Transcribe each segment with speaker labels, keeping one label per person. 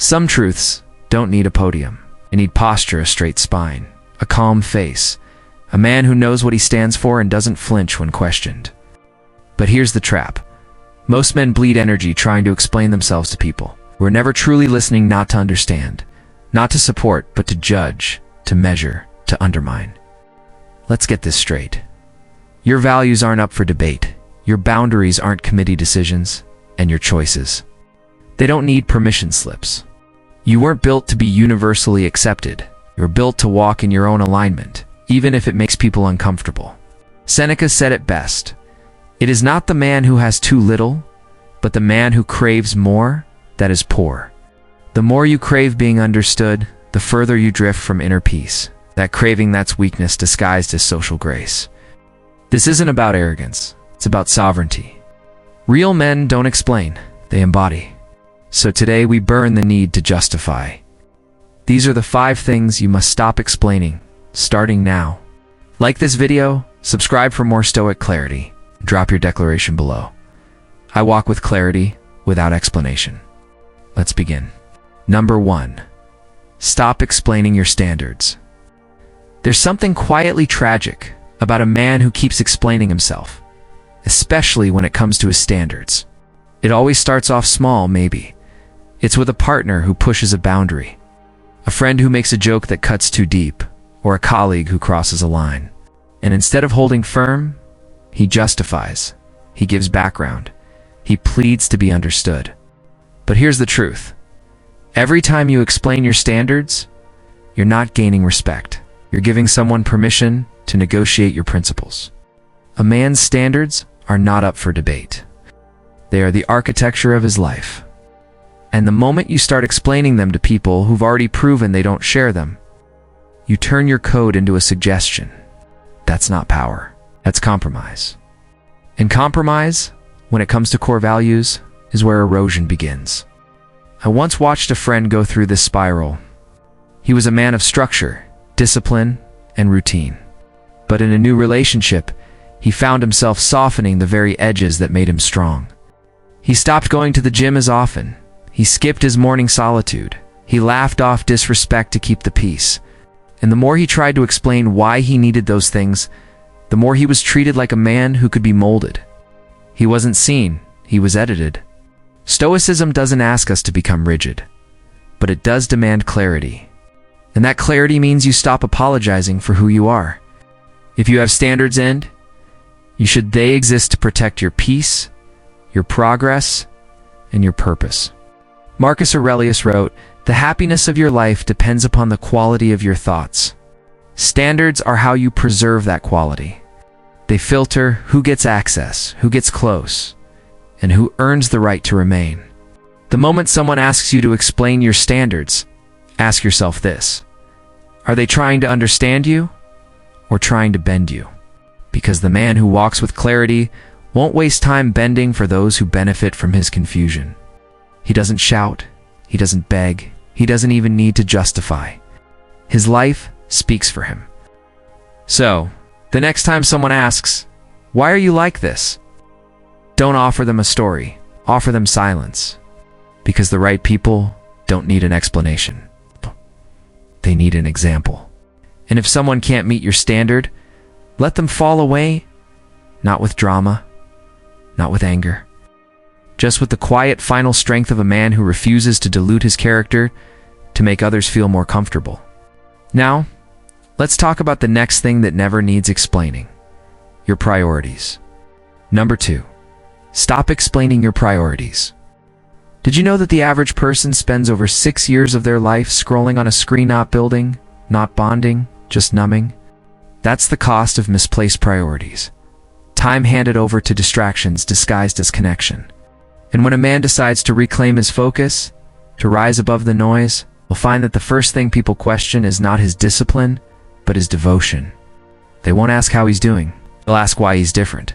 Speaker 1: Some truths don't need a podium. They need posture, a straight spine, a calm face, a man who knows what he stands for and doesn't flinch when questioned. But here's the trap. Most men bleed energy trying to explain themselves to people. We're never truly listening, not to understand, not to support, but to judge, to measure, to undermine. Let's get this straight. Your values aren't up for debate. Your boundaries aren't committee decisions, and your choices, they don't need permission slips. You weren't built to be universally accepted. You're built to walk in your own alignment, even if it makes people uncomfortable. Seneca said it best. It is not the man who has too little, but the man who craves more that is poor. The more you crave being understood, the further you drift from inner peace. That craving, that's weakness disguised as social grace. This isn't about arrogance. It's about sovereignty. Real men don't explain, they embody. So today we burn the need to justify. These are the 5 things you must stop explaining, starting now. Like this video, subscribe for more Stoic clarity, and drop your declaration below. I walk with clarity, without explanation. Let's begin. Number 1. Stop explaining your standards. There's something quietly tragic about a man who keeps explaining himself, especially when it comes to his standards. It always starts off small, maybe. It's with a partner who pushes a boundary, a friend who makes a joke that cuts too deep, or a colleague who crosses a line. And instead of holding firm, he justifies, he gives background, he pleads to be understood. But here's the truth. Every time you explain your standards, you're not gaining respect. You're giving someone permission to negotiate your principles. A man's standards are not up for debate. They are the architecture of his life. And the moment you start explaining them to people who've already proven they don't share them, you turn your code into a suggestion. That's not power. That's compromise. And compromise, when it comes to core values, is where erosion begins. I once watched a friend go through this spiral. He was a man of structure, discipline, and routine. But in a new relationship, he found himself softening the very edges that made him strong. He stopped going to the gym as often. He skipped his morning solitude. He laughed off disrespect to keep the peace. And the more he tried to explain why he needed those things, the more he was treated like a man who could be molded. He wasn't seen, he was edited. Stoicism doesn't ask us to become rigid, but it does demand clarity. And that clarity means you stop apologizing for who you are. If you have standards, they exist to protect your peace, your progress, and your purpose. Marcus Aurelius wrote, "The happiness of your life depends upon the quality of your thoughts." Standards are how you preserve that quality. They filter who gets access, who gets close, and who earns the right to remain. The moment someone asks you to explain your standards, ask yourself this: are they trying to understand you or trying to bend you? Because the man who walks with clarity won't waste time bending for those who benefit from his confusion. He doesn't shout, he doesn't beg, he doesn't even need to justify. His life speaks for him. So, the next time someone asks, "Why are you like this?" don't offer them a story, offer them silence. Because the right people don't need an explanation. They need an example. And if someone can't meet your standard, let them fall away, not with drama, not with anger, just with the quiet final strength of a man who refuses to dilute his character to make others feel more comfortable. Now, let's talk about the next thing that never needs explaining: your priorities. Number 2, stop explaining your priorities. Did you know that the average person spends over 6 years of their life scrolling on a screen, not building, not bonding, just numbing? That's the cost of misplaced priorities. Time handed over to distractions disguised as connection. And when a man decides to reclaim his focus, to rise above the noise, we'll find that the first thing people question is not his discipline, but his devotion. They won't ask how he's doing. They'll ask why he's different,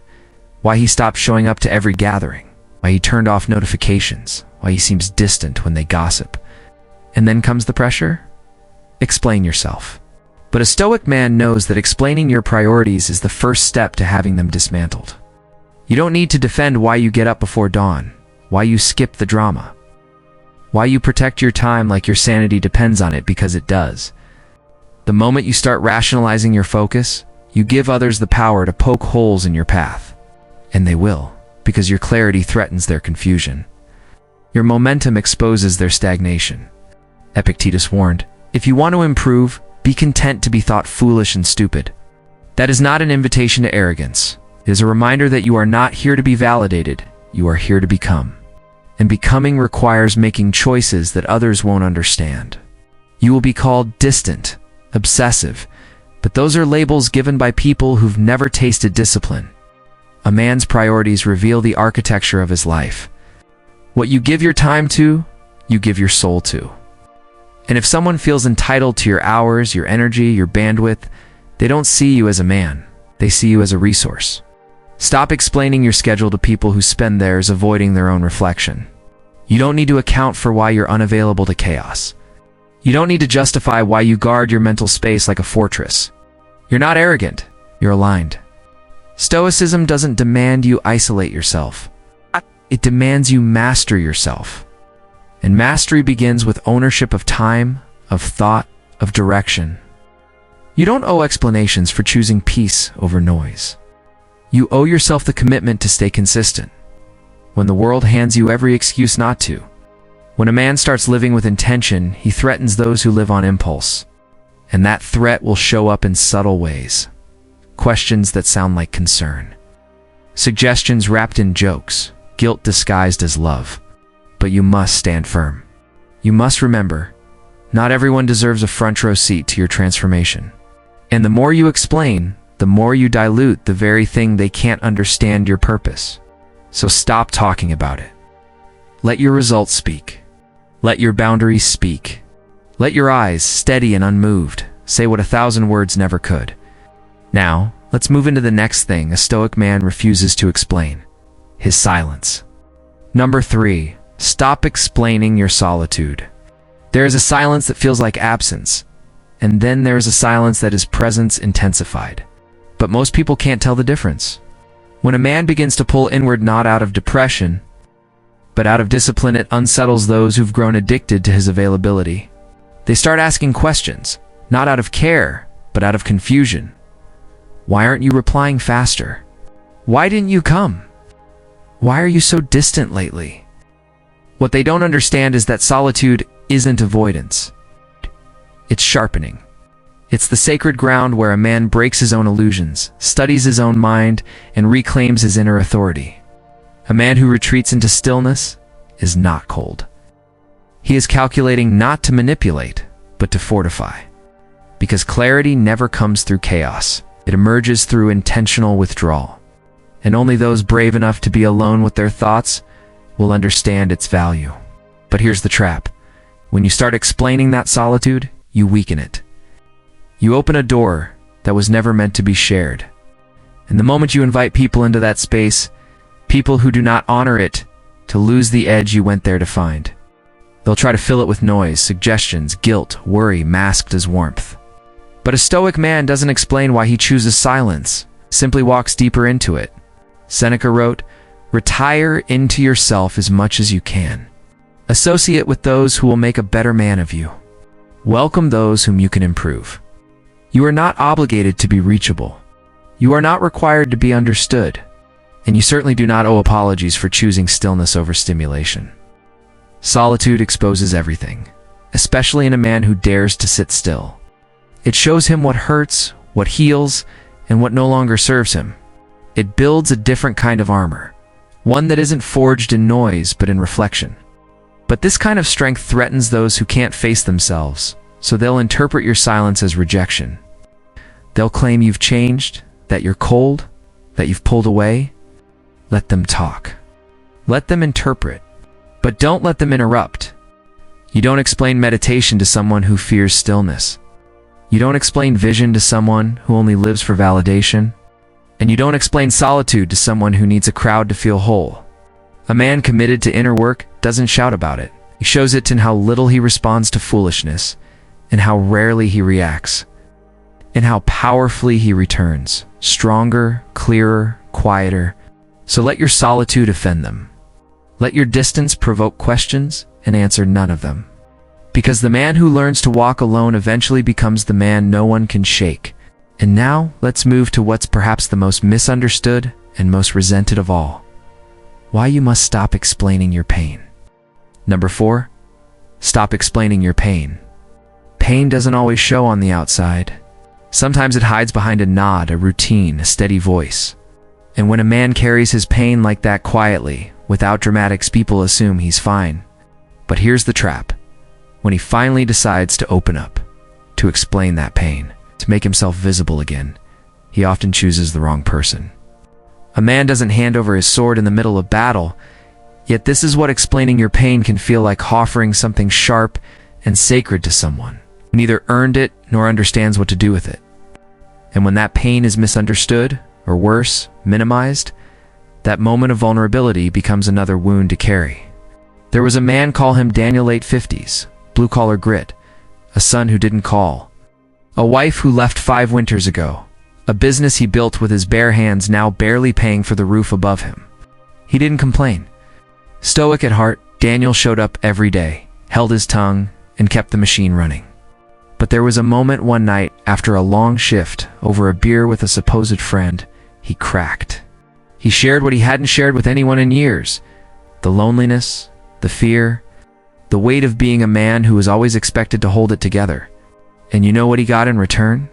Speaker 1: why he stopped showing up to every gathering, why he turned off notifications, why he seems distant when they gossip. And then comes the pressure? Explain yourself. But a Stoic man knows that explaining your priorities is the first step to having them dismantled. You don't need to defend why you get up before dawn, why you skip the drama. Why you protect your time like your sanity depends on it, because it does. The moment you start rationalizing your focus, you give others the power to poke holes in your path. And they will, because your clarity threatens their confusion. Your momentum exposes their stagnation. Epictetus warned, "If you want to improve, be content to be thought foolish and stupid." That is not an invitation to arrogance. It is a reminder that you are not here to be validated, you are here to become. And becoming requires making choices that others won't understand. You will be called distant, obsessive, but those are labels given by people who've never tasted discipline. A man's priorities reveal the architecture of his life. What you give your time to, you give your soul to. And if someone feels entitled to your hours, your energy, your bandwidth, they don't see you as a man, they see you as a resource. Stop explaining your schedule to people who spend theirs avoiding their own reflection. You don't need to account for why you're unavailable to chaos. You don't need to justify why you guard your mental space like a fortress. You're not arrogant, you're aligned. Stoicism doesn't demand you isolate yourself. It demands you master yourself. And mastery begins with ownership of time, of thought, of direction. You don't owe explanations for choosing peace over noise. You owe yourself the commitment to stay consistent when the world hands you every excuse not to. When a man starts living with intention, he threatens those who live on impulse. And that threat will show up in subtle ways. Questions that sound like concern. Suggestions wrapped in jokes, guilt disguised as love. But you must stand firm. You must remember, not everyone deserves a front row seat to your transformation. And the more you explain, the more you dilute the very thing they can't understand your purpose. So stop talking about it. Let your results speak. Let your boundaries speak. Let your eyes, steady and unmoved, say what 1,000 words never could. Now, let's move into the next thing a Stoic man refuses to explain: his silence. Number 3. Stop explaining your solitude. There is a silence that feels like absence, and then there is a silence that is presence intensified. But most people can't tell the difference. When a man begins to pull inward not out of depression, but out of discipline, it unsettles those who've grown addicted to his availability. They start asking questions, not out of care, but out of confusion. Why aren't you replying faster? Why didn't you come? Why are you so distant lately? What they don't understand is that solitude isn't avoidance. It's sharpening. It's the sacred ground where a man breaks his own illusions, studies his own mind, and reclaims his inner authority. A man who retreats into stillness is not cold. He is calculating not to manipulate, but to fortify. Because clarity never comes through chaos. It emerges through intentional withdrawal. And only those brave enough to be alone with their thoughts will understand its value. But here's the trap. When you start explaining that solitude, you weaken it. You open a door that was never meant to be shared. And the moment you invite people into that space, people who do not honor it, to lose the edge you went there to find. They'll try to fill it with noise, suggestions, guilt, worry masked as warmth. But a Stoic man doesn't explain why he chooses silence, simply walks deeper into it. Seneca wrote, "Retire into yourself as much as you can. Associate with those who will make a better man of you. Welcome those whom you can improve. You are not obligated to be reachable. You are not required to be understood. And you certainly do not owe apologies for choosing stillness over stimulation." Solitude exposes everything, especially in a man who dares to sit still. It shows him what hurts, what heals, and what no longer serves him. It builds a different kind of armor, one that isn't forged in noise but in reflection. But this kind of strength threatens those who can't face themselves, so they'll interpret your silence as rejection. They'll claim you've changed, that you're cold, that you've pulled away. Let them talk. Let them interpret. But don't let them interrupt. You don't explain meditation to someone who fears stillness. You don't explain vision to someone who only lives for validation. And you don't explain solitude to someone who needs a crowd to feel whole. A man committed to inner work doesn't shout about it. He shows it in how little he responds to foolishness, and how rarely he reacts, and how powerfully he returns, stronger, clearer, quieter. So let your solitude offend them. Let your distance provoke questions and answer none of them. Because the man who learns to walk alone eventually becomes the man no one can shake. And now, let's move to what's perhaps the most misunderstood and most resented of all. Why you must stop explaining your pain. Number 4. Stop explaining your pain. Pain doesn't always show on the outside. Sometimes it hides behind a nod, a routine, a steady voice. And when a man carries his pain like that quietly, without dramatics, people assume he's fine. But here's the trap. When he finally decides to open up, to explain that pain, to make himself visible again, he often chooses the wrong person. A man doesn't hand over his sword in the middle of battle, yet this is what explaining your pain can feel like: offering something sharp and sacred to someone who neither earned it nor understands what to do with it. And when that pain is misunderstood, or worse, minimized, that moment of vulnerability becomes another wound to carry. There was a man, call him Daniel, late 50s, blue-collar grit, a son who didn't call, a wife who left 5 winters ago, a business he built with his bare hands now barely paying for the roof above him. He didn't complain. Stoic at heart, Daniel showed up every day, held his tongue, and kept the machine running. But there was a moment one night after a long shift, over a beer with a supposed friend, he cracked. He shared what he hadn't shared with anyone in years: the loneliness, the fear, the weight of being a man who was always expected to hold it together. And you know what he got in return?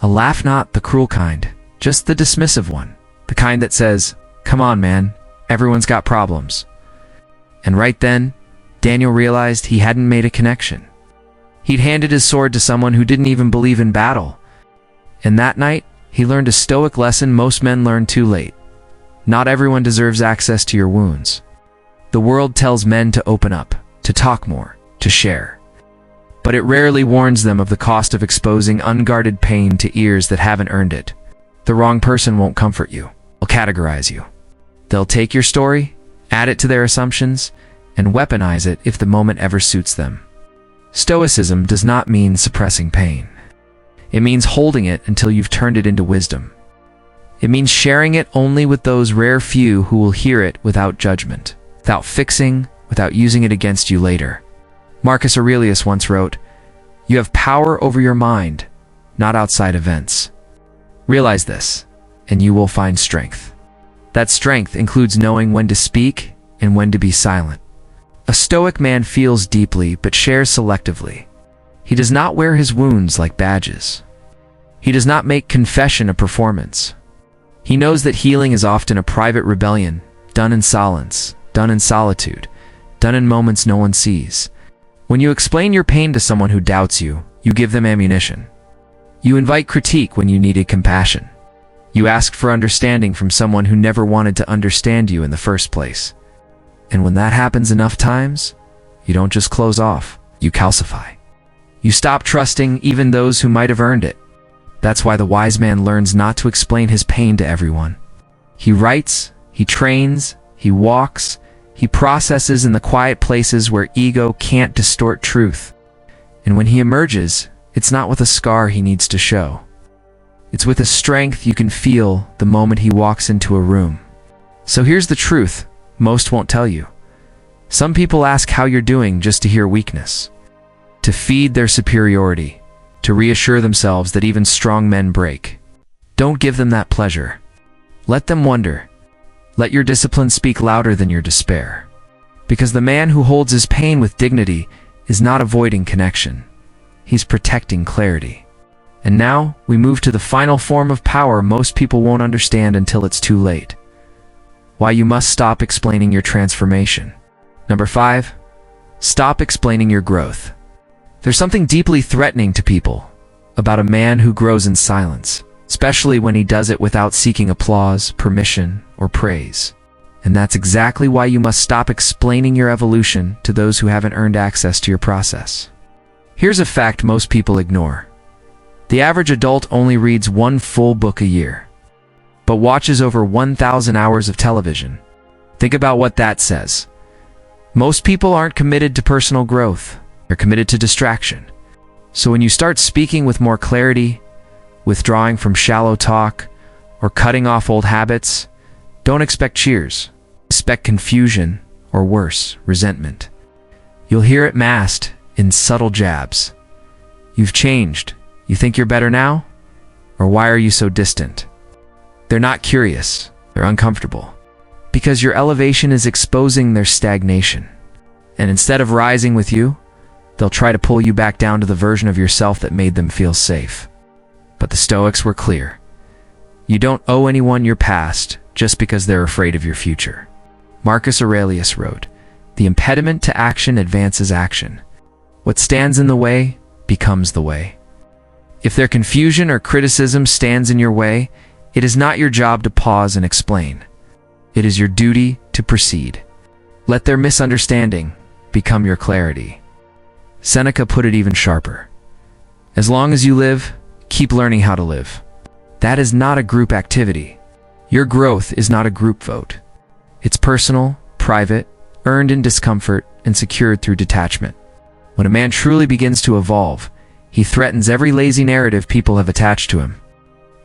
Speaker 1: A laugh, not the cruel kind, just the dismissive one, the kind that says, "Come on, man, everyone's got problems." And right then, Daniel realized he hadn't made a connection. He'd handed his sword to someone who didn't even believe in battle. And that night, he learned a Stoic lesson most men learn too late. Not everyone deserves access to your wounds. The world tells men to open up, to talk more, to share. But it rarely warns them of the cost of exposing unguarded pain to ears that haven't earned it. The wrong person won't comfort you. They'll categorize you. They'll take your story, add it to their assumptions, and weaponize it if the moment ever suits them. Stoicism does not mean suppressing pain. It means holding it until you've turned it into wisdom. It means sharing it only with those rare few who will hear it without judgment, without fixing, without using it against you later. Marcus Aurelius once wrote, "You have power over your mind, not outside events." Realize this, and you will find strength. That strength includes knowing when to speak and when to be silent. A Stoic man feels deeply but shares selectively. He does not wear his wounds like badges. He does not make confession a performance. He knows that healing is often a private rebellion, done in silence, done in solitude, done in moments no one sees. When you explain your pain to someone who doubts you, you give them ammunition. You invite critique when you needed compassion. You asked for understanding from someone who never wanted to understand you in the first place. And when that happens enough times, you don't just close off, you calcify. You stop trusting even those who might have earned it. That's why the wise man learns not to explain his pain to everyone. He writes, he trains, he walks, he processes in the quiet places where ego can't distort truth. And when he emerges, it's not with a scar he needs to show. It's with a strength you can feel the moment he walks into a room. So here's the truth most won't tell you. Some people ask how you're doing just to hear weakness, to feed their superiority, to reassure themselves that even strong men break. Don't give them that pleasure. Let them wonder. Let your discipline speak louder than your despair. Because the man who holds his pain with dignity is not avoiding connection. He's protecting clarity. And now, we move to the final form of power most people won't understand until it's too late. Why you must stop explaining your transformation. Number 5. Stop explaining your growth. There's something deeply threatening to people about a man who grows in silence, especially when he does it without seeking applause, permission, or praise. And that's exactly why you must stop explaining your evolution to those who haven't earned access to your process. Here's a fact most people ignore. The average adult only reads 1 full book a year, but watches over 1,000 hours of television. Think about what that says. Most people aren't committed to personal growth. They're committed to distraction. So when you start speaking with more clarity, withdrawing from shallow talk, or cutting off old habits, don't expect cheers. Expect confusion or worse, resentment. You'll hear it masked in subtle jabs. You've changed. You think you're better now? Or why are you so distant? They're not curious. They're uncomfortable. Because your elevation is exposing their stagnation. And instead of rising with you, they'll try to pull you back down to the version of yourself that made them feel safe. But the Stoics were clear. You don't owe anyone your past just because they're afraid of your future. Marcus Aurelius wrote, "The impediment to action advances action. What stands in the way becomes the way." If their confusion or criticism stands in your way, it is not your job to pause and explain. It is your duty to proceed. Let their misunderstanding become your clarity. Seneca put it even sharper. As long as you live, keep learning how to live. That is not a group activity. Your growth is not a group vote. It's personal, private, earned in discomfort, and secured through detachment. When a man truly begins to evolve, he threatens every lazy narrative people have attached to him.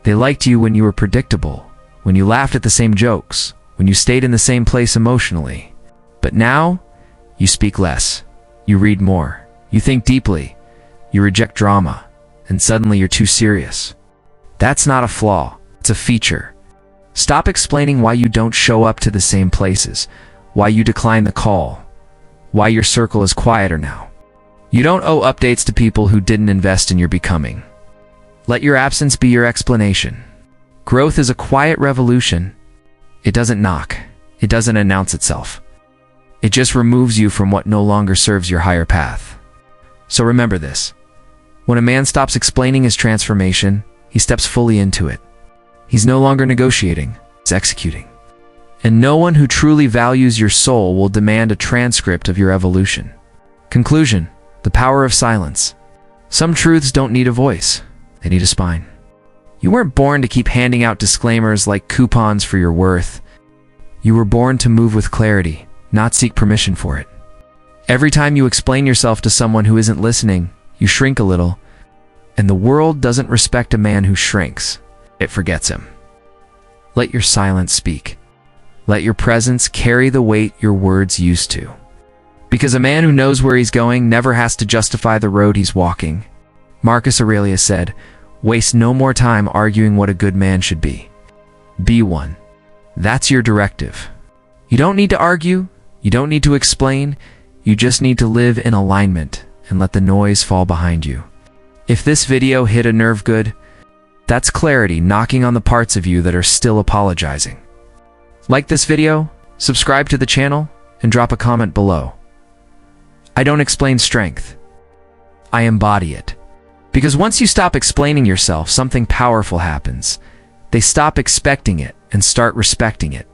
Speaker 1: They liked you when you were predictable, when you laughed at the same jokes, when you stayed in the same place emotionally. But now, you speak less, you read more, you think deeply, you reject drama, and suddenly you're too serious. That's not a flaw, it's a feature. Stop explaining why you don't show up to the same places, why you decline the call, why your circle is quieter now. You don't owe updates to people who didn't invest in your becoming. Let your absence be your explanation. Growth is a quiet revolution. It doesn't knock. It doesn't announce itself. It just removes you from what no longer serves your higher path. So remember this. When a man stops explaining his transformation, he steps fully into it. He's no longer negotiating, he's executing. And no one who truly values your soul will demand a transcript of your evolution. Conclusion: the power of silence. Some truths don't need a voice, they need a spine. You weren't born to keep handing out disclaimers like coupons for your worth. You were born to move with clarity, not seek permission for it. Every time you explain yourself to someone who isn't listening, you shrink a little, and the world doesn't respect a man who shrinks. It forgets him. Let your silence speak. Let your presence carry the weight your words used to. Because a man who knows where he's going never has to justify the road he's walking. Marcus Aurelius said, "Waste no more time arguing what a good man should be. Be one." That's your directive. You don't need to argue. You don't need to explain. You just need to live in alignment and let the noise fall behind you. If this video hit a nerve good, that's clarity knocking on the parts of you that are still apologizing. Like this video, subscribe to the channel, and drop a comment below. I don't explain strength. I embody it. Because once you stop explaining yourself, something powerful happens. They stop expecting it and start respecting it.